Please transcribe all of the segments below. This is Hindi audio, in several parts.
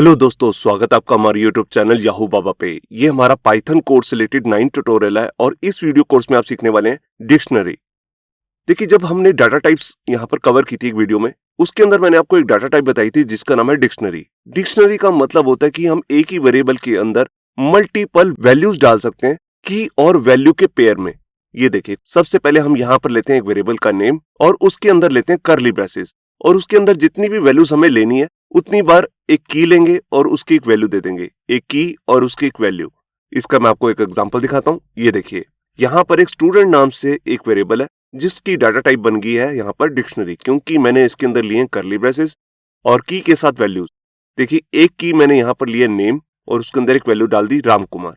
हेलो दोस्तों, स्वागत है आपका हमारे यूट्यूब चैनल याहू बाबा पे। ये हमारा पाइथन कोर्स रिलेटेड 9 ट्यूटोरियल है और इस वीडियो कोर्स में आप सीखने वाले हैं डिक्शनरी। देखिए, जब हमने डाटा टाइप्स यहाँ पर कवर की थी एक वीडियो में, उसके अंदर मैंने आपको एक डाटा टाइप बताई थी जिसका नाम है डिक्शनरी। डिक्शनरी का मतलब होता है कि हम एक ही वेरिएबल के अंदर मल्टीपल वैल्यूज डाल सकते हैं की और वैल्यू के पेयर में। ये देखिए, सबसे पहले हम यहाँ पर लेते हैं एक वेरिएबल का नेम और उसके अंदर लेते हैं कर्ली ब्रेसेस और उसके अंदर जितनी भी वैल्यूज हमें लेनी है उतनी बार एक की लेंगे और उसकी एक वैल्यू दे देंगे, एक की और उसकी एक वैल्यू। इसका मैं आपको एक एग्जांपल दिखाता हूँ। ये देखिए, यहाँ पर एक स्टूडेंट नाम से एक वेरिएबल है जिसकी डाटा टाइप बन गई है यहाँ पर डिक्शनरी, क्योंकि मैंने इसके अंदर लिए कर्ली ब्रेसेस और की के साथ वैल्यूज। देखिए, एक की मैंने यहाँ पर लिए नेम और उसके अंदर एक वैल्यू डाल दी राम कुमार।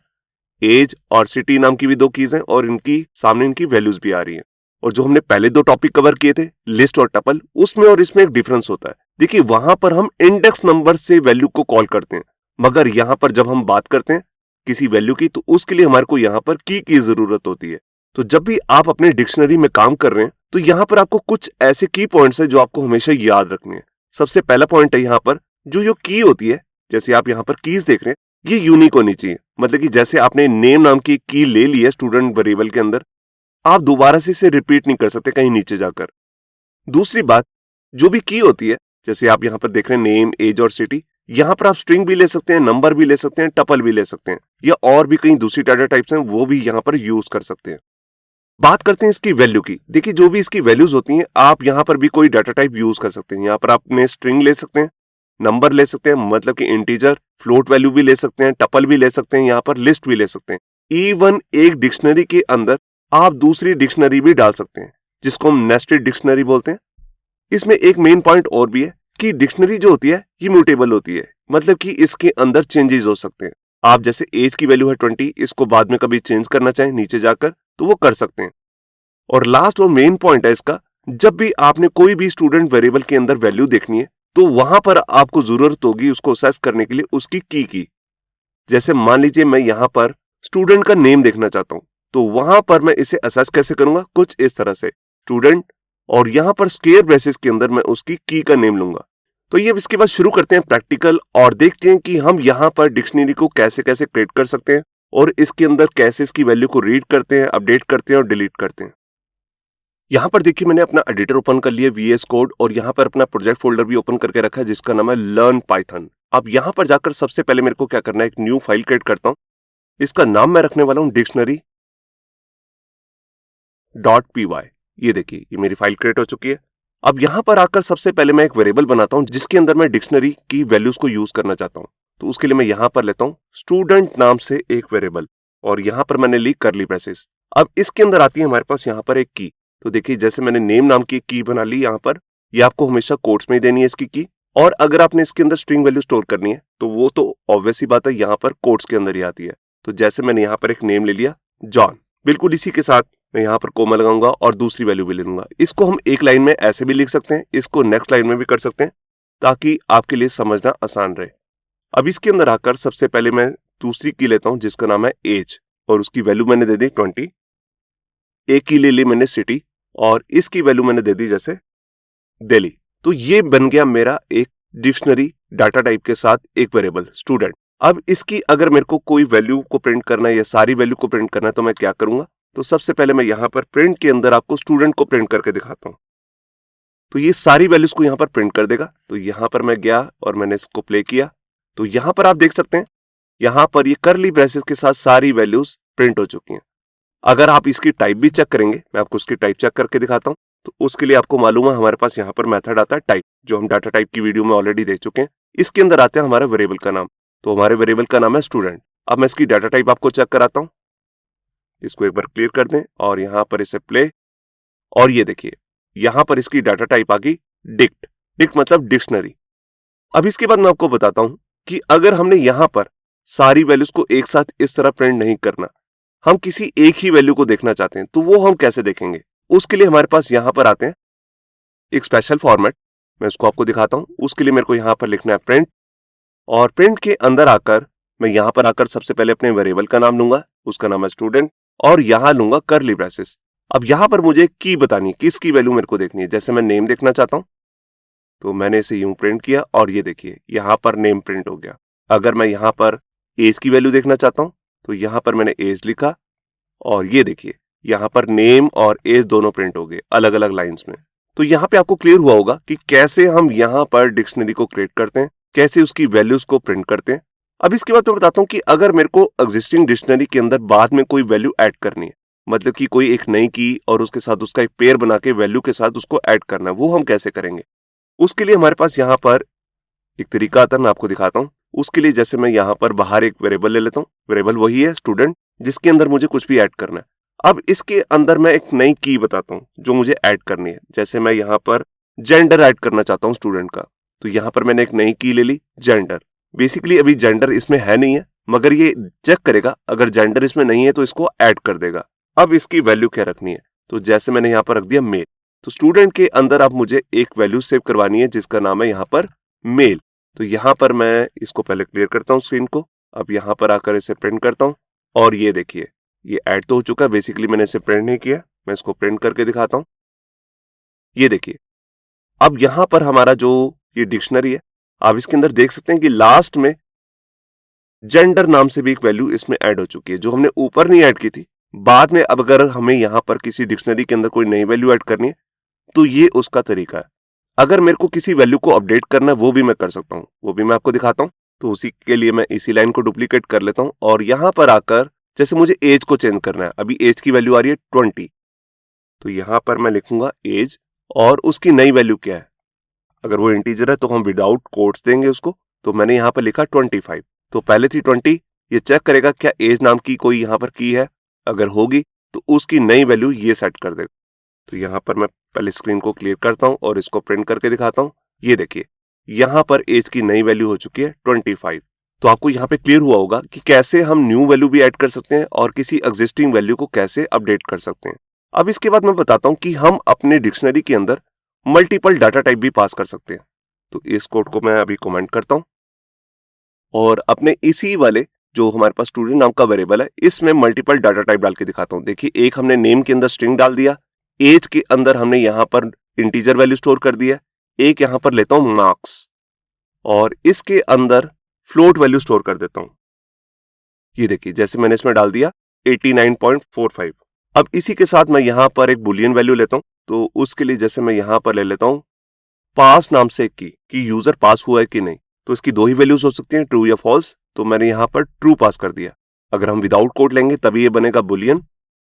एज और सिटी नाम की भी दो कीज हैं और इनकी सामने इनकी वैल्यूज भी आ रही हैं। और जो हमने पहले दो टॉपिक कवर किए थे, लिस्ट और टपल, उसमें और इसमें एक डिफरेंस होता है। देखिए, वहां पर हम इंडेक्स नंबर से वैल्यू को कॉल करते हैं, मगर यहाँ पर जब हम बात करते हैं किसी वैल्यू की तो उसके लिए हमारे को यहाँ पर की जरूरत होती है। तो जब भी आप अपने डिक्शनरी में काम कर रहे हैं तो यहाँ पर आपको कुछ ऐसे की पॉइंट्स है जो आपको हमेशा याद रखने हैं। सबसे पहला पॉइंट है यहाँ पर जो की होती है, जैसे आप यहाँ पर कीज देख रहे हैं, ये यूनिक होनी चाहिए। मतलब कि जैसे आपने नेम नाम की की ले ली है स्टूडेंट वेरिएबल के अंदर, आप दोबारा से इसे रिपीट नहीं कर सकते कहीं नीचे जाकर। दूसरी बात, जो भी की होती है, जैसे आप यहाँ पर देख रहे हैं नेम, एज और सिटी, यहाँ पर आप स्ट्रिंग भी ले सकते हैं, नंबर भी ले सकते हैं, टपल भी ले सकते हैं, या और भी कई दूसरी डाटा टाइप्स हैं वो भी यहाँ पर यूज कर सकते हैं। बात करते हैं इसकी वैल्यू की। देखिए, जो भी इसकी वैल्यूज होती हैं आप यहाँ पर भी कोई डाटा टाइप यूज कर सकते हैं। यहाँ पर आपने स्ट्रिंग ले सकते हैं, नंबर ले सकते हैं, मतलब कि इंटीजर, फ्लोट वैल्यू भी ले सकते हैं, टपल भी ले सकते हैं, यहाँ पर लिस्ट भी ले सकते हैं। इवन एक डिक्शनरी के अंदर आप दूसरी डिक्शनरी भी डाल सकते हैं जिसको हम नेस्टेड डिक्शनरी बोलते हैं। इसमें एक मेन पॉइंट और भी है कि डिक्शनरी जो होती है ये म्यूटेबल होती है, मतलब कि इसके अंदर चेंजेस हो सकते हैं। आप जैसे एज की वैल्यू है 20, इसको बाद में कभी चेंज करना चाहें नीचे जाकर तो वो कर सकते हैं। और लास्ट और मेन पॉइंट है इसका, जब भी आपने कोई भी स्टूडेंट वेरिएबल के अंदर वैल्यू देखनी है तो वहां पर आपको जरूरत होगी उसको असेस करने के लिए उसकी की। जैसे मान लीजिए मैं यहाँ पर स्टूडेंट का नेम देखना चाहता हूं, तो वहां पर मैं इसे असेस कैसे करूंगा, कुछ इस तरह से, स्टूडेंट, और यहां पर स्क्वायर ब्रेसेस के अंदर मैं उसकी की का नेम लूंगा। तो ये इसके बाद शुरू करते हैं प्रैक्टिकल और देखते हैं कि हम यहां पर डिक्शनरी को कैसे कैसे क्रिएट कर सकते हैं और इसके अंदर कैसे इसकी वैल्यू को रीड करते हैं, अपडेट करते हैं और डिलीट करते हैं। यहां पर देखिए, मैंने अपना एडिटर ओपन कर लिया, VS कोड, और यहां पर अपना प्रोजेक्ट फोल्डर भी ओपन करके रखा है जिसका नाम है लर्न पाइथन। अब यहां पर जाकर सबसे पहले मेरे को क्या करना है, एक न्यू फाइल क्रिएट करता हूं। इसका नाम मैं रखने वाला हूं डिक्शनरी .py। ये देखिए, ये मेरी फाइल क्रिएट हो चुकी है। अब यहां पर आकर सबसे पहले मैं एक वेरिएबल बनाता हूं जिसके अंदर मैं डिक्शनरी की वैल्यूज को यूज करना चाहता हूं। तो उसके लिए मैं यहां पर लेता हूं स्टूडेंट नाम से एक वेरिएबल और यहां पर मैंने ली कर्ली ब्रेसेस। अब इसके अंदर आती है हमारे पास यहां पर एक की। तो देखिए, जैसे मैंने नेम नाम की की बना ली यहाँ पर, ये आपको हमेशा कोट्स में ही देनी है इसकी की। और अगर आपने इसके अंदर स्ट्रिंग वैल्यू स्टोर करनी है तो वो तो ऑब्वियस ही बात है, यहाँ पर कोट्स के अंदर ही आती है। तो जैसे मैंने यहाँ पर एक नेम ले लिया जॉन, बिल्कुल इसी के साथ मैं यहाँ पर कोमा लगाऊंगा और दूसरी वैल्यू भी ले लूंगा। इसको हम एक लाइन में ऐसे भी लिख सकते हैं, इसको नेक्स्ट लाइन में भी कर सकते हैं ताकि आपके लिए समझना आसान रहे। अब इसके अंदर आकर सबसे पहले मैं दूसरी की लेता हूं जिसका नाम है एज और उसकी वैल्यू मैंने दे दी 20। एक की ले ली मैंने सिटी और इसकी वैल्यू मैंने दे दी जैसे दिल्ली। तो ये बन गया मेरा एक डिक्शनरी डाटा टाइप के साथ एक वेरिएबल स्टूडेंट। अब इसकी अगर मेरे को कोई वैल्यू को प्रिंट करना है या सारी वैल्यू को प्रिंट करना है तो मैं क्या करूंगा, तो सबसे पहले मैं यहाँ पर प्रिंट के अंदर आपको स्टूडेंट को प्रिंट करके दिखाता हूं। तो ये सारी वैल्यूज को यहाँ पर प्रिंट कर देगा। तो यहाँ पर मैं गया और मैंने इसको प्ले किया, तो यहाँ पर आप देख सकते हैं यहाँ पर ये कर्ली ब्रेसेस के साथ सारी वैल्यूज प्रिंट हो चुकी हैं। अगर आप इसकी टाइप भी चेक करेंगे, मैं आपको इसकी टाइप चेक करके दिखाता हूं। तो उसके लिए आपको मालूम है हमारे पास यहाँ पर मेथड आता है टाइप, जो हम डाटा टाइप की वीडियो में ऑलरेडी देख चुके हैं। इसके अंदर आते हैं हमारे वेरिएबल का नाम, तो हमारे वेरिएबल का नाम है स्टूडेंट। अब मैं इसकी डाटा टाइप आपको चेक कराता हूं। इसको एक बार क्लियर कर दें और यहाँ पर इसे प्ले, और ये देखिए यहाँ पर इसकी डाटा टाइप आ गई डिक्ट। डिक्ट मतलब डिक्शनरी। अब इसके बाद मैं आपको बताता हूं कि अगर हमने यहाँ पर सारी वैल्यूज को एक साथ इस तरह प्रिंट नहीं करना, हम किसी एक ही वैल्यू को देखना चाहते हैं, तो वो हम कैसे देखेंगे। उसके लिए हमारे पास यहां पर आते हैं एक स्पेशल फॉर्मेट, मैं उसको आपको दिखाता हूं। उसके लिए मेरे को यहां पर लिखना है प्रिंट, और प्रिंट के अंदर आकर मैं यहां पर आकर सबसे पहले अपने वेरिएबल का नाम लूंगा, उसका नाम है स्टूडेंट, और यहां लूंगा कर्ली ब्रेसेस। अब यहां पर मुझे की बतानी है, किसकी वैल्यू मेरे को देखनी है। जैसे मैं नेम देखना चाहता हूं तो मैंने इसे यूं प्रिंट किया और ये देखिए यहाँ पर नेम प्रिंट हो गया। अगर मैं यहाँ पर एज की वैल्यू देखना चाहता हूँ तो यहाँ पर मैंने एज लिखा और ये देखिए यहाँ पर नेम और एज दोनों प्रिंट हो गए अलग अलग लाइंस में। तो यहाँ पे आपको क्लियर हुआ होगा कि कैसे हम यहाँ पर डिक्शनरी को क्रिएट करते हैं, कैसे उसकी वैल्यूज को प्रिंट करते हैं। अब इसके बाद मैं बताता हूँ कि अगर मेरे को एग्जिस्टिंग डिक्शनरी के अंदर बाद में कोई वैल्यू ऐड करनी है, मतलब कि कोई एक नई की और उसके साथ उसका एक पेयर बना के वैल्यू के साथ उसको ऐड करना है, वो हम कैसे करेंगे। उसके लिए हमारे पास यहाँ पर एक तरीका आता है, मैं आपको दिखाता हूँ। उसके लिए जैसे मैं यहाँ पर बाहर एक वेरिएबल ले लेता हूँ, वेरिएबल वही है स्टूडेंट, जिसके अंदर मुझे कुछ भी ऐड करना है। अब इसके अंदर मैं एक नई की बताता हूँ जो मुझे ऐड करनी है। जैसे मैं यहाँ पर जेंडर ऐड करना चाहता हूँ स्टूडेंट का, तो यहाँ पर मैंने एक नई की ले ली जेंडर। बेसिकली अभी जेंडर इसमें है नहीं है, मगर ये चेक करेगा, अगर जेंडर इसमें नहीं है तो इसको ऐड कर देगा। अब इसकी वैल्यू क्या रखनी है, तो जैसे मैंने यहाँ पर रख दिया मेल। तो स्टूडेंट के अंदर अब मुझे एक वैल्यू सेव करवानी है जिसका नाम है यहाँ पर मेल। तो यहाँ पर मैं इसको पहले क्लियर करता हूँ स्क्रीन को। अब यहाँ पर आकर इसे प्रिंट करता हूँ और ये देखिए ये ऐड तो हो चुका है। बेसिकली मैंने इसे प्रिंट नहीं किया, मैं इसको प्रिंट करके दिखाता हूँ। ये देखिए अब यहाँ पर हमारा जो ये डिक्शनरी है, आप इसके अंदर देख सकते हैं कि लास्ट में जेंडर नाम से भी एक वैल्यू इसमें ऐड हो चुकी है, जो हमने ऊपर नहीं ऐड की थी। बाद में अब अगर हमें यहाँ पर किसी डिक्शनरी के अंदर कोई नई वैल्यू ऐड करनी है तो ये उसका तरीका है। अगर मेरे को किसी वैल्यू को अपडेट करना है वो भी मैं कर सकता हूँ, वो भी मैं आपको दिखाता हूँ। तो उसी के लिए मैं इसी लाइन को डुप्लीकेट कर लेता हूँ और यहाँ पर आकर जैसे मुझे एज को चेंज करना है, अभी एज की वैल्यू आ रही है 20, तो यहाँ पर मैं लिखूंगा एज और उसकी नई वैल्यू क्या है। अगर वो इंटीजर है तो हम विदाउट कोट्स देंगे उसको, तो मैंने यहाँ पर लिखा 25। तो पहले थी 20, ये चेक करेगा क्या एज नाम की कोई यहाँ पर की है, अगर होगी तो उसकी नई वैल्यू ये सेट कर देगा। तो यहाँ पर मैं पहले स्क्रीन को क्लियर करता हूँ और इसको प्रिंट करके दिखाता हूँ। ये देखिए यहाँ पर एज की नई वैल्यू हो चुकी है 25। तो आपको यहाँ पे क्लियर हुआ होगा कि कैसे हम न्यू वैल्यू भी ऐड कर सकते हैं और किसी एग्जिस्टिंग वैल्यू को कैसे अपडेट कर सकते हैं। अब इसके बाद मैं बताता हूँ कि हम अपने डिक्शनरी के अंदर मल्टीपल डाटा टाइप भी पास कर सकते हैं। तो इस कोड को मैं अभी कमेंट करता हूँ और अपने इसी वाले जो हमारे पास स्टूडेंट नाम का वेरिएबल है इसमें मल्टीपल डाटा टाइप डाल के दिखाता हूँ। देखिए एक हमने नेम के अंदर स्ट्रिंग डाल दिया, एज के अंदर हमने यहाँ पर इंटीजर वैल्यू स्टोर कर दिया, एक यहाँ पर लेता हूँ मार्क्स और इसके अंदर फ्लोट वैल्यू स्टोर कर देता हूँ। ये देखिए जैसे मैंने इसमें डाल दिया 89.45। अब इसी के साथ मैं यहाँ पर एक बुलियन वैल्यू लेता हूँ, तो उसके लिए जैसे मैं यहाँ पर ले लेता हूँ पास नाम से एक की कि यूजर पास हुआ है कि नहीं। तो इसकी दो ही वैल्यूज हो सकती हैं, ट्रू या फॉल्स, तो मैंने यहाँ पर ट्रू पास कर दिया। अगर हम विदाउट कोट लेंगे तभी ये बनेगा बुलियन।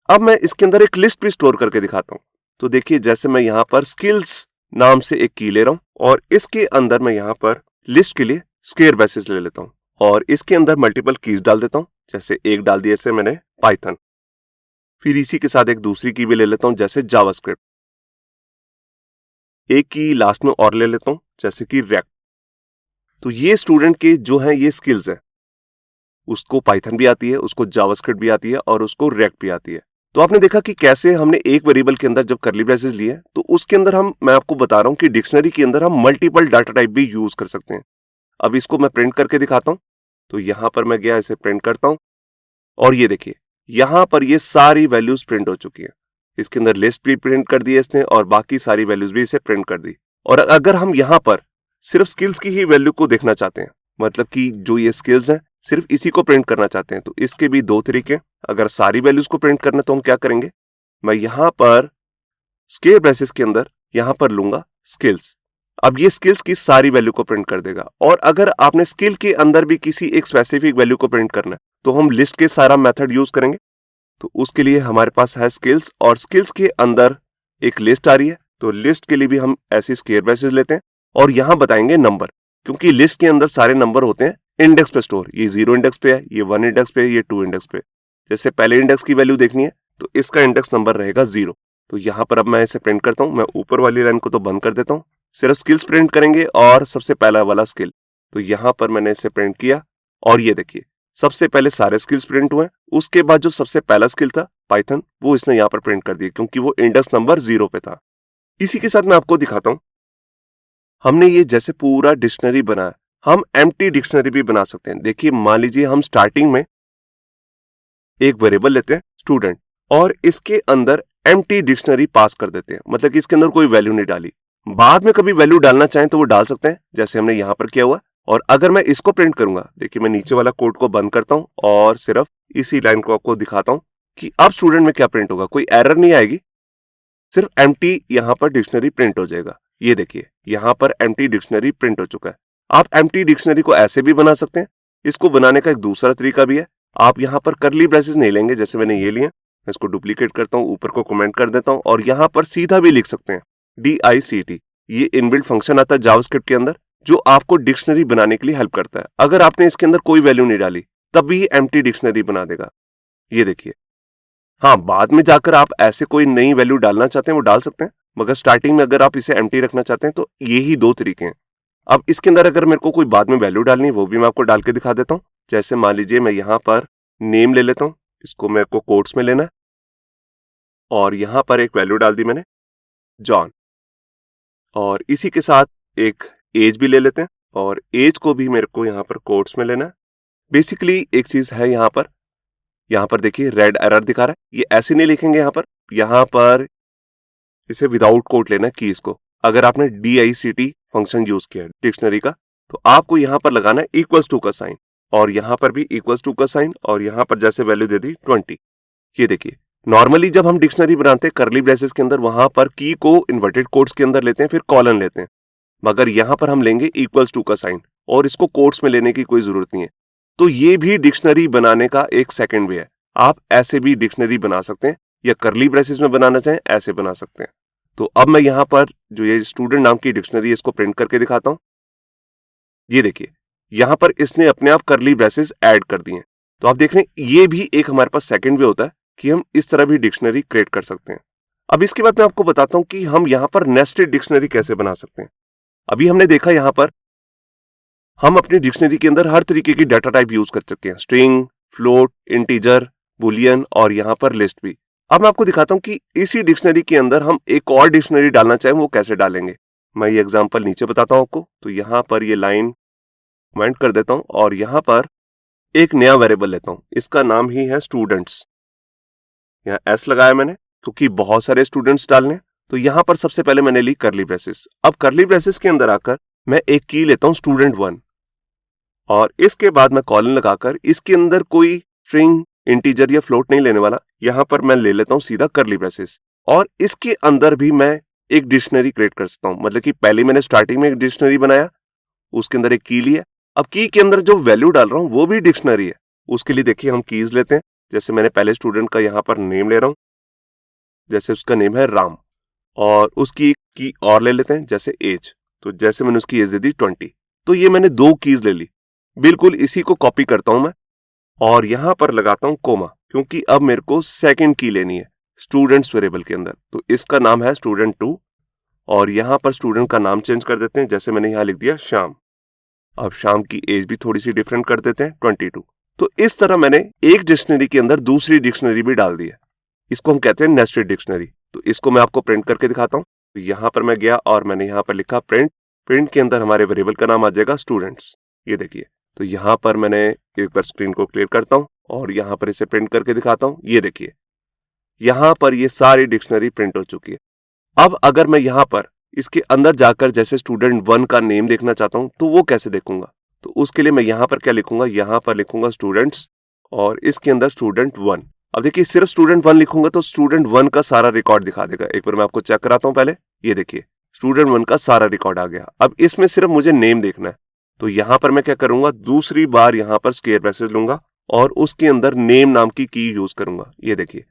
अब मैं इसके अंदर एक लिस्ट भी स्टोर करके दिखाता हूँ। तो देखिए जैसे मैं यहाँ पर स्किल्स नाम से एक की ले रहा हूँ और इसके अंदर मैं यहाँ पर लिस्ट के लिए स्क्वेयर ब्रैकेट्स ले लेता हूँ और इसके अंदर मल्टीपल कीज डाल देता हूँ। जैसे एक डाल दिया जैसे मैंने पाइथन, फिर इसी के साथ एक दूसरी की भी ले लेता हूँ जैसे जावास्क्रिप्ट, एक की लास्ट में और ले लेता हूँ जैसे कि रिएक्ट। तो ये स्टूडेंट के जो हैं ये स्किल्स हैं, उसको पाइथन भी आती है, उसको जावास्क्रिप्ट भी आती है और उसको रिएक्ट भी आती है। तो आपने देखा कि कैसे हमने एक वेरिएबल के अंदर जब करली ब्रेसेस लिए तो उसके अंदर मैं आपको बता रहा हूं कि डिक्शनरी के अंदर हम मल्टीपल डाटा टाइप भी यूज कर सकते हैं। अब इसको मैं प्रिंट करके दिखाता हूं। तो यहां पर मैं गया, इसे प्रिंट करता हूं और ये देखिए यहां पर ये सारी वैल्यूज प्रिंट हो चुकी है। इसके अंदर लिस्ट भी प्रिंट कर दी है इसने और बाकी सारी वैल्यूज भी इसे प्रिंट कर दी। और अगर हम यहाँ पर सिर्फ स्किल्स की ही वैल्यू को देखना चाहते हैं, मतलब कि जो ये स्किल्स हैं सिर्फ इसी को प्रिंट करना चाहते हैं, तो इसके भी दो तरीके। अगर सारी वैल्यूज को प्रिंट करना तो हम क्या करेंगे, मैं यहाँ पर स्क्वेयर ब्रैकेट्स के अंदर यहाँ पर लूंगा स्किल्स। अब ये स्किल्स की सारी वैल्यू को प्रिंट कर देगा। और अगर आपने स्किल के अंदर भी किसी एक स्पेसिफिक वैल्यू को प्रिंट करना है तो हम लिस्ट के सारा मेथड यूज करेंगे। तो उसके लिए हमारे पास है स्किल्स और स्किल्स के अंदर एक लिस्ट आ रही है, तो लिस्ट के लिए भी हम ऐसे स्क्वेयर ब्रैकेट्स लेते हैं और यहाँ बताएंगे नंबर, क्योंकि लिस्ट के अंदर सारे नंबर होते हैं इंडेक्स पे स्टोर। ये 0 इंडेक्स पे है, ये 1 इंडेक्स पे है, ये 2 इंडेक्स पे। जैसे पहले इंडेक्स की वैल्यू देखनी है तो इसका इंडेक्स नंबर रहेगा 0। तो यहाँ पर अब मैं इसे प्रिंट करता हूँ। मैं ऊपर वाली लाइन को तो बंद कर देता हूँ, सिर्फ स्किल्स प्रिंट करेंगे और सबसे पहला वाला स्किल। तो यहाँ पर मैंने इसे प्रिंट किया और ये देखिए सबसे पहले सारे स्किल्स प्रिंट हुए, उसके बाद जो सबसे पहला स्किल था पाइथन वो इसने यहाँ पर प्रिंट कर दिया क्योंकि वो इंडेक्स नंबर 0 पे था। इसी के साथ मैं आपको दिखाता हूँ, हमने ये जैसे पूरा डिक्शनरी बनाया, हम एम्प्टी डिक्शनरी भी बना सकते हैं। देखिए मान लीजिए हम स्टार्टिंग में एक वेरिएबल लेते हैं स्टूडेंट और इसके अंदर एम्प्टी डिक्शनरी पास कर देते हैं, मतलब कि इसके अंदर कोई वैल्यू नहीं डाली। बाद में कभी वैल्यू डालना चाहें तो वो डाल सकते हैं, जैसे हमने यहाँ पर किया हुआ। और अगर मैं इसको प्रिंट करूंगा, देखिए मैं नीचे वाला कोड को बंद करता हूँ और सिर्फ इसी लाइन को आपको दिखाता हूँ कि अब स्टूडेंट में क्या प्रिंट होगा। कोई एरर नहीं आएगी, सिर्फ एम्प्टी यहाँ पर डिक्शनरी प्रिंट हो जाएगा। ये देखिए यहाँ पर एम्प्टी डिक्शनरी प्रिंट हो चुका है। आप एम्प्टी डिक्शनरी को ऐसे भी बना सकते हैं। इसको बनाने का एक दूसरा तरीका भी है। आप यहाँ पर करली ब्रेसेस नहीं लेंगे, जैसे मैंने ये लिया, मैं इसको डुप्लीकेट करता हूँ, ऊपर को कमेंट कर देता हूँ और यहाँ पर सीधा भी लिख सकते हैं DICT। ये इनबिल्ट फंक्शन आता है जावास्क्रिप्ट के अंदर जो आपको डिक्शनरी बनाने के लिए हेल्प करता है। अगर आपने इसके अंदर कोई वैल्यू नहीं डाली तब भी एम्प्टी डिक्शनरी बना देगा। ये देखिए, हाँ बाद में जाकर आप ऐसे कोई नई वैल्यू डालना चाहते हैं वो डाल सकते हैं, मगर स्टार्टिंग में अगर आप इसे एम्प्टी रखना चाहते हैं तो यही दो तरीके हैं। अब इसके अंदर अगर मेरे को कोई बाद में वैल्यू डालनी है वो भी मैं आपको डाल के दिखा देता हूँ। जैसे मान लीजिए मैं यहाँ पर नेम ले लेता हूँ, इसको मेरे को कोट्स में लेना है और यहाँ पर एक वैल्यू डाल दी मैंने जॉन, और इसी के साथ एक एज भी ले लेते हैं और एज को भी मेरे को यहाँ पर कोट्स में लेना है। बेसिकली एक चीज है यहाँ पर देखिए रेड एरर दिखा रहा है, ये ऐसे नहीं लिखेंगे। यहाँ पर इसे विदाउट कोट लेना है कीज को। अगर आपने DICT फंक्शन यूज किया डिक्शनरी का तो आपको यहाँ पर लगाना है इक्वल्स टू का साइन और यहाँ पर भी इक्वल्स टू का साइन और यहाँ पर जैसे वैल्यू दे दी 20। ये देखिए नॉर्मली जब हम डिक्शनरी बनाते हैं करली ब्रेसेस के अंदर वहां पर की को इन्वर्टेड कोट्स के अंदर लेते हैं, फिर कॉलन लेते हैं, मगर यहाँ पर हम लेंगे इक्वल्स टू का साइन और इसको कोट्स में लेने की कोई जरूरत नहीं है। तो ये भी डिक्शनरी बनाने का एक सेकंड वे है। आप ऐसे भी डिक्शनरी बना सकते हैं या करली ब्रेसेस में बनाना चाहें ऐसे बना सकते हैं। तो अब मैं यहाँ पर जो ये स्टूडेंट नाम की डिक्शनरी है इसको प्रिंट करके दिखाता हूँ। ये देखिए यहाँ पर इसने अपने आप करली ब्रेसेस ऐड कर दिए हैं। तो आप देख रहे हैं ये भी एक हमारे पास सेकंड वे होता है कि हम इस तरह भी डिक्शनरी क्रिएट कर सकते हैं। अब इसके बाद मैं आपको बताता हूं कि हम यहाँ पर नेस्टेड डिक्शनरी कैसे बना सकते हैं। अभी हमने देखा यहाँ पर हम अपनी डिक्शनरी के अंदर हर तरीके की डाटा टाइप यूज कर सकते हैं, स्ट्रिंग, फ्लोट, इंटीजर, बुलियन और यहाँ पर लिस्ट भी। अब मैं आपको दिखाता हूं कि इसी डिक्शनरी के अंदर हम एक और डिक्शनरी डालना चाहें वो कैसे डालेंगे। मैं ये एग्जाम्पल नीचे बताता हूं आपको। तो यहाँ पर ये लाइन कमेंट कर देता हूं और यहाँ पर एक नया वेरिएबल लेता हूं, इसका नाम ही है स्टूडेंट्स। यहाँ S लगाया मैंने क्योंकि बहुत सारे स्टूडेंट्स डालने। तो यहाँ पर सबसे पहले मैंने ली करली ब्रेसेस। अब करली ब्रेसेस के अंदर आकर मैं एक की लेता हूं student1 और इसके बाद मैं कॉलन लगाकर इसके अंदर कोई स्ट्रिंग, इंटीजर या फ्लोट नहीं लेने वाला। यहाँ पर मैं ले लेता हूं सीधा करली ब्रेसेस और इसके अंदर भी मैं एक डिक्शनरी क्रिएट कर सकता हूं। मतलब कि पहले मैंने स्टार्टिंग में एक डिक्शनरी बनाया, उसके अंदर एक की लिया। अब की के अंदर जो वैल्यू डाल रहा हूं वो भी डिक्शनरी है। उसके लिए देखिए हम कीज लेते हैं। जैसे मैंने पहले स्टूडेंट का यहाँ पर नेम ले रहा हूं, जैसे उसका नेम है राम, और उसकी की और ले लेते हैं जैसे एज। तो जैसे मैंने उसकी एज दे दी 20। तो ये मैंने दो कीज ले ली। बिल्कुल इसी को कॉपी करता हूं मैं और यहाँ पर लगाता हूं कोमा, क्योंकि अब मेरे को सेकंड की लेनी है स्टूडेंट्स वेरिएबल के अंदर। तो इसका नाम है student2 और यहाँ पर स्टूडेंट का नाम चेंज कर देते हैं। जैसे मैंने यहाँ लिख दिया श्याम। अब श्याम की एज भी थोड़ी सी डिफरेंट कर देते हैं 22। तो इस तरह मैंने एक डिक्शनरी के अंदर दूसरी डिक्शनरी भी डाल दी है। इसको हम कहते हैं नेस्टेड डिक्शनरी। तो इसको मैं आपको प्रिंट करके दिखाता हूँ। तो यहाँ पर मैं गया और मैंने यहाँ पर लिखा प्रिंट के अंदर हमारे वेरिएबल का नाम आ जाएगा स्टूडेंट्स। ये देखिए, तो यहाँ पर मैंने एक बार स्क्रीन को क्लियर करता हूँ और यहाँ पर इसे प्रिंट करके दिखाता हूँ। ये देखिए यहाँ पर ये सारी डिक्शनरी प्रिंट हो चुकी है। अब अगर मैं यहाँ पर इसके अंदर जाकर जैसे student1 का नेम देखना चाहता हूँ तो वो कैसे देखूंगा। तो उसके लिए मैं यहाँ पर क्या लिखूंगा, यहाँ पर लिखूंगा स्टूडेंट्स और इसके अंदर student1। अब देखिए सिर्फ student1 लिखूंगा तो student1 का सारा रिकॉर्ड दिखा देगा। एक बार मैं आपको चेक कराता हूँ पहले। ये देखिए student1 का सारा रिकॉर्ड आ गया। अब इसमें सिर्फ मुझे नेम देखना है। तो यहाँ पर मैं क्या करूंगा, दूसरी बार यहाँ पर स्क्वायर ब्रैकेट लूंगा और उसके अंदर नेम नाम की की यूज करूंगा। ये देखिए,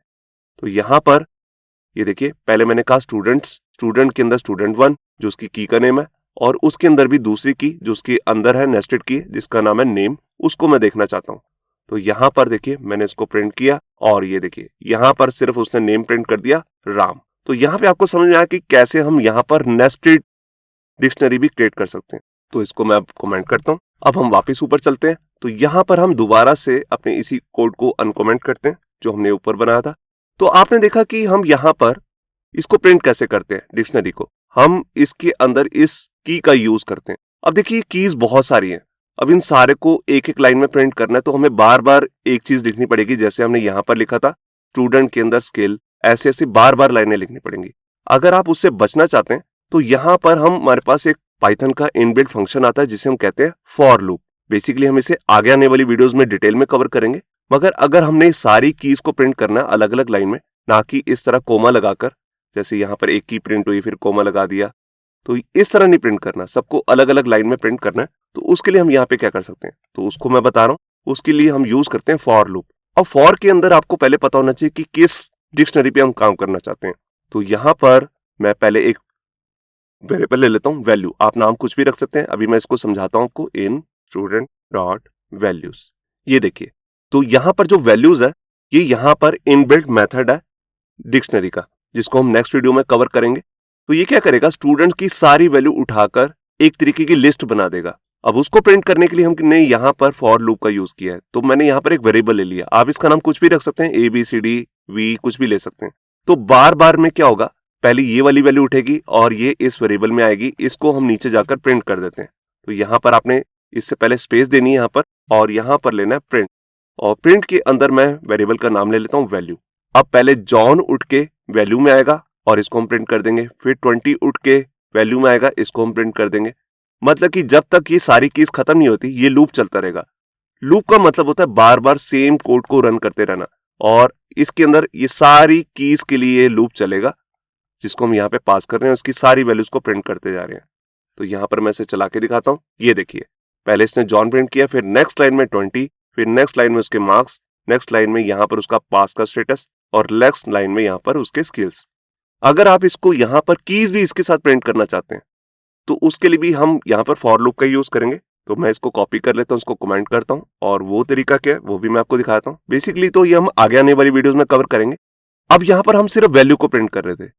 तो यहाँ पर ये देखिए पहले मैंने कहा स्टूडेंट के अंदर student1 जो उसकी की का नेम है और उसके अंदर भी दूसरी की जो उसके अंदर है नेस्टेड की जिसका नाम है नेम, उसको मैं देखना चाहता हूँ। तो यहाँ पर देखिए मैंने इसको प्रिंट किया और ये देखिए यहाँ पर सिर्फ उसने नेम प्रिंट कर दिया राम। तो यहाँ पे आपको समझ में आया कि कैसे हम यहाँ पर नेस्टेड डिक्शनरी भी क्रिएट कर सकते हैं। तो इसको मैं कमेंट करता हूँ। अब हम वापस ऊपर चलते हैं। तो यहाँ पर हम दोबारा से अपने इसी कोड को अनकमेंट करते हैं जो हमने ऊपर बनाया था। तो आपने देखा कि हम यहाँ पर इसको प्रिंट कैसे करते हैं। डिक्शनरी को हम इसके अंदर इस की का यूज करते हैं। अब देखिए कीज बहुत सारी हैं। अब इन सारे को एक एक लाइन में प्रिंट करना है तो हमें बार बार एक चीज लिखनी पड़ेगी। जैसे हमने यहाँ पर लिखा था स्टूडेंट के अंदर स्किल, ऐसे ऐसे बार बार लाइनें लिखनी पड़ेंगी। अगर आप उससे बचना चाहते हैं तो यहाँ पर हमारे पास एक पाइथन का इनबिल्ट फंक्शन आता है जिसे हम कहते हैं फॉर लूप। बेसिकली हम इसे आगे आने वाली वीडियोस में डिटेल में कवर करेंगे, मगर अगर हमने सारी कीज को प्रिंट करना है अलग अलग लाइन में, ना कि इस तरह कोमा लगाकर, जैसे यहाँ पर एक की प्रिंट हुई फिर कोमा लगा दिया, तो इस तरह नहीं प्रिंट करना, सबको अलग अलग लाइन में प्रिंट करना है। तो उसके लिए हम यहाँ पे क्या कर सकते हैं, तो उसको मैं बता रहा हूँ। उसके लिए हम यूज करते हैं फॉर लूप। और फॉर के अंदर आपको पहले पता होना चाहिए कि किस डिक्शनरी पे हम काम करना चाहते हैं। तो यहाँ पर मैं पहले एक वेरिएबल ले लेता हूँ वैल्यू, आप नाम कुछ भी रख सकते हैं। अभी मैं इसको समझाता हूँ आपको, इन स्टूडेंट डॉट वैल्यूज। ये देखिए, तो यहाँ पर जो वैल्यूज है ये यहाँ पर इनबिल्ट मेथड है डिक्शनरी का, जिसको हम नेक्स्ट वीडियो में कवर करेंगे। तो ये क्या करेगा, स्टूडेंट की सारी वैल्यू उठाकर एक तरीके की लिस्ट बना देगा। अब उसको प्रिंट करने के लिए हमने यहाँ पर फॉर लूप का यूज किया है। तो मैंने यहाँ पर एक वेरिएबल ले लिया, आप इसका नाम कुछ भी रख सकते हैं, ABCD V कुछ भी ले सकते हैं। तो बार बार में क्या होगा, पहले ये वाली वैल्यू उठेगी और ये इस वेरिएबल में आएगी, इसको हम नीचे जाकर प्रिंट कर देते हैं। तो यहाँ पर आपने इससे पहले स्पेस देनी है यहाँ पर, और यहाँ पर लेना है प्रिंट, और प्रिंट के अंदर मैं वेरिएबल का नाम ले लेता हूँ वैल्यू। अब पहले जॉन उठ के वैल्यू में आएगा और इसको हम प्रिंट कर देंगे, फिर 20 उठ के वैल्यू में आएगा, इसको हम प्रिंट कर देंगे। मतलब कि जब तक ये सारी कीज खत्म नहीं होती ये लूप चलता रहेगा। लूप का मतलब होता है बार बार सेम कोड को रन करते रहना, और इसके अंदर ये सारी कीज के लिए ये लूप चलेगा जिसको हम यहाँ पे पास कर रहे हैं, उसकी सारी वैल्यूज को प्रिंट करते जा रहे हैं। तो यहाँ पर मैं इसे चला के दिखाता हूँ। ये देखिए, पहले इसने जॉन प्रिंट किया, फिर नेक्स्ट लाइन में 20, फिर नेक्स्ट लाइन में उसके मार्क्स, नेक्स्ट लाइन में यहाँ पर उसका पास का स्टेटस, और नेक्स्ट लाइन में यहाँ पर उसके स्किल्स। अगर आप इसको यहाँ पर कीज भी इसके साथ प्रिंट करना चाहते हैं तो उसके लिए भी हम यहाँ पर फॉर लूप का यूज करेंगे। तो मैं इसको कॉपी कर लेता हूँ, इसको कमेंट करता हूँ, और वो तरीका क्या है वो भी मैं आपको दिखाता हूँ। बेसिकली तो ये हम आगे आने वाली वीडियोस में कवर करेंगे। अब यहाँ पर हम सिर्फ वैल्यू को प्रिंट कर रहे थे,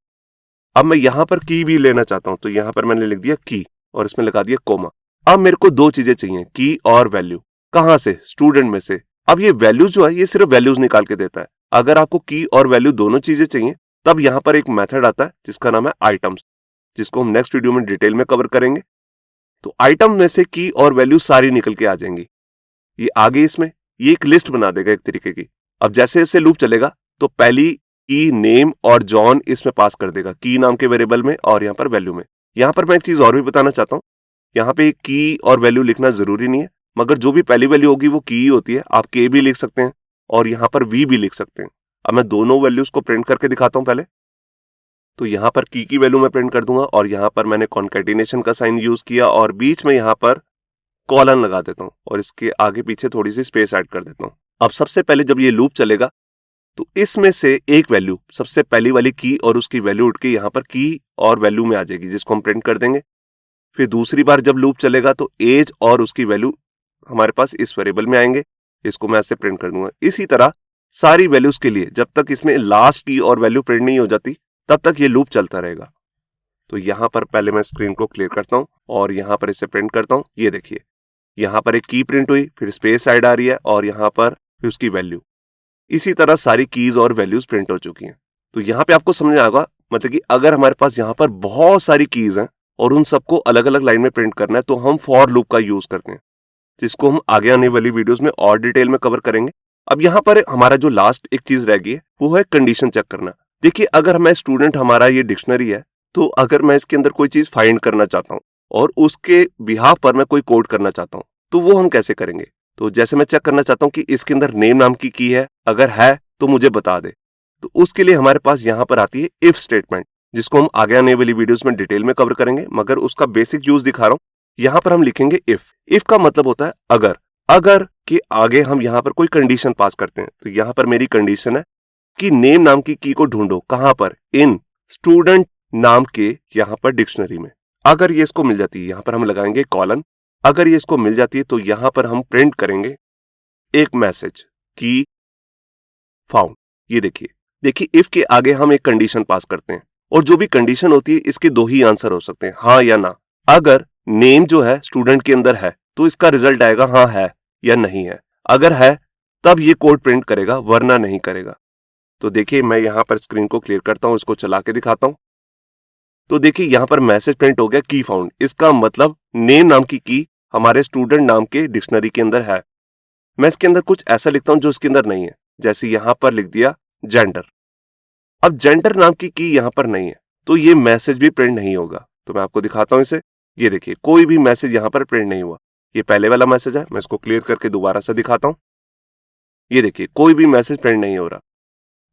अब मैं यहाँ पर की भी लेना चाहता हूँ। तो यहाँ पर मैंने लिख दिया की और इसमें लगा दिया कोमा। अब मेरे को दो चीजें चाहिए, की और वैल्यू। कहाँ से, स्टूडेंट में से। अब ये वैल्यूज जो है ये सिर्फ वैल्यूज निकाल के देता है। अगर आपको की और वैल्यू दोनों चीजें चाहिए तब यहाँ पर एक मेथड आता है जिसका नाम है आइटम्स, जिसको हम नेक्स्ट वीडियो में डिटेल में कवर करेंगे। तो आइटम में से की और वैल्यू सारी निकल के आ जाएंगी। ये आगे इसमें ये एक लिस्ट बना देगा एक तरीके की। अब जैसे जैसे लूप चलेगा तो पहली की, नेम और जॉन इसमें पास कर देगा, की नाम के वेरिएबल में और यहाँ पर वैल्यू में। यहाँ पर मैं एक चीज और भी बताना चाहता हूँ, यहाँ पे की और वैल्यू लिखना जरूरी नहीं है, मगर जो भी पहली वैल्यू होगी वो की ही होती है। आप के भी लिख सकते हैं और यहाँ पर वी भी लिख सकते हैं। अब मैं दोनों वैल्यूज को प्रिंट करके दिखाता हूँ पहले। तो यहाँ पर की वैल्यू मैं प्रिंट कर दूंगा, और यहाँ पर मैंने कॉन्कैटिनेशन का साइन यूज किया और बीच में यहाँ पर कॉलन लगा देता हूँ और इसके आगे पीछे थोड़ी सी स्पेस ऐड कर देता हूँ। अब सबसे पहले जब ये लूप चलेगा तो इसमें से एक वैल्यू, सबसे पहली वाली की और उसकी वैल्यू उठ के यहाँ पर की और वैल्यू में आ जाएगी, जिसको हम प्रिंट कर देंगे। फिर दूसरी बार जब लूप चलेगा तो एज और उसकी वैल्यू हमारे पास इस वेरिएबल में आएंगे, इसको मैं ऐसे प्रिंट कर दूंगा। इसी तरह सारी वैल्यूज के लिए जब तक इसमें लास्ट की और वैल्यू प्रिंट नहीं हो जाती तब तक ये लूप चलता रहेगा। तो यहाँ पर पहले मैं स्क्रीन को क्लियर करता हूँ और यहाँ पर इसे प्रिंट करता हूँ। ये देखिए, यहाँ पर एक की प्रिंट हुई, फिर स्पेस ऐड आ रही है और यहाँ पर फिर उसकी वैल्यू। इसी तरह सारी कीज और वैल्यूज प्रिंट हो चुकी हैं। तो यहाँ पे आपको समझ आएगा, मतलब कि अगर हमारे पास यहाँ पर बहुत सारी कीज हैं और उन सबको अलग अलग लाइन में प्रिंट करना है तो हम फॉर लूप का यूज करते हैं, जिसको हम आगे आने वाली वीडियोस में और डिटेल में कवर करेंगे। अब यहाँ पर हमारा जो लास्ट एक चीज रह गई है वो है कंडीशन चेक करना। देखिए, अगर मैं स्टूडेंट, हमारा ये डिक्शनरी है, तो अगर मैं इसके अंदर कोई चीज फाइंड करना चाहता हूँ और उसके बिहाफ पर मैं कोई कोड करना चाहता हूँ तो वो हम कैसे करेंगे। तो जैसे मैं चेक करना चाहता हूँ कि इसके अंदर नेम नाम की है, अगर है तो मुझे बता दे। तो उसके लिए हमारे पास यहाँ पर आती है इफ स्टेटमेंट, जिसको हम आगे आने वाली वीडियोस में डिटेल में कवर करेंगे, मगर उसका बेसिक यूज दिखा रहा हूँ। यहाँ पर हम लिखेंगे इफ। इफ का मतलब होता है अगर। अगर के आगे हम यहाँ पर कोई कंडीशन पास करते हैं। तो यहाँ पर मेरी कंडीशन है कि नेम नाम की को ढूंढो, कहाँ पर, इन स्टूडेंट नाम के यहाँ पर डिक्शनरी में। अगर ये इसको मिल जाती है, यहाँ पर हम लगाएंगे कॉलन। अगर ये इसको मिल जाती है तो यहाँ पर हम प्रिंट करेंगे एक मैसेज की फाउंड। ये देखिए इफ के आगे हम एक कंडीशन पास करते हैं और जो भी कंडीशन होती है इसके दो ही आंसर हो सकते हैं, हाँ या ना। अगर नेम जो है स्टूडेंट के अंदर है तो इसका रिजल्ट आएगा हाँ है या नहीं है। अगर है तब ये कोड प्रिंट करेगा, वरना नहीं करेगा। तो देखिए, मैं यहाँ पर स्क्रीन को क्लियर करता हूँ, इसको चला के दिखाता हूँ। तो देखिए, यहाँ पर मैसेज प्रिंट हो गया की फाउंड। इसका मतलब नेम नाम की हमारे स्टूडेंट नाम के डिक्शनरी के अंदर है। मैं इसके अंदर कुछ ऐसा लिखता हूं जो इसके अंदर नहीं है, जैसे यहां पर लिख दिया जेंडर। अब जेंडर नाम की यहाँ पर नहीं है तो ये मैसेज भी प्रिंट नहीं होगा। तो मैं आपको दिखाता हूं इसे। ये देखिए कोई भी मैसेज यहाँ पर प्रिंट नहीं हुआ। ये पहले वाला मैसेज है, मैं इसको क्लियर करके दोबारा से दिखाता हूं। ये देखिए कोई भी मैसेज प्रिंट नहीं हो रहा,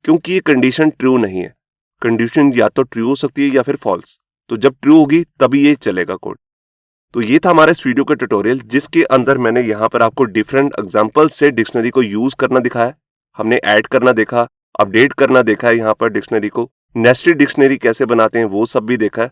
क्योंकि ये कंडीशन ट्रू नहीं है। कंडीशन या तो ट्रू हो सकती है या फिर फॉल्स। तो जब ट्रू होगी तभी ये चलेगा कोड। तो ये था हमारा इस वीडियो का ट्यूटोरियल, जिसके अंदर मैंने यहाँ पर आपको डिफरेंट एग्जांपल से डिक्शनरी को यूज करना दिखाया। हमने ऐड करना देखा, अपडेट करना देखा है, यहाँ पर डिक्शनरी को नेस्टेड डिक्शनरी कैसे बनाते हैं वो सब भी देखा है,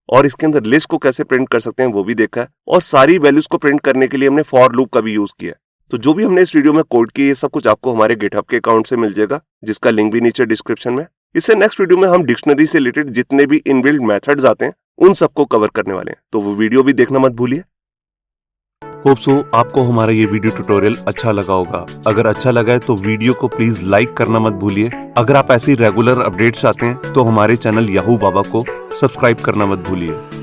और इसके अंदर लिस्ट को कैसे प्रिंट कर सकते हैं वो भी देखा है, और सारी वैल्यूज को प्रिंट करने के लिए हमने फॉर लूप का भी यूज किया है। तो जो भी हमने इस वीडियो में कोड किया, ये सब कुछ आपको हमारे गिटहब के अकाउंट से मिल जाएगा, जिसका लिंक भी नीचे डिस्क्रिप्शन में। इससे नेक्स्ट वीडियो में हम डिक्शनरी से रिलेटेड जितने भी इनबिल्ट मेथड्स आते हैं उन सबको कवर करने वाले हैं, तो वो वीडियो भी देखना मत भूलिए। होप सो आपको हमारा ये वीडियो ट्यूटोरियल अच्छा लगा होगा। अगर अच्छा लगा है तो वीडियो को प्लीज लाइक करना मत भूलिए। अगर आप ऐसी रेगुलर अपडेट्स चाहते हैं तो हमारे चैनल याहू बाबा को सब्सक्राइब करना मत भूलिए।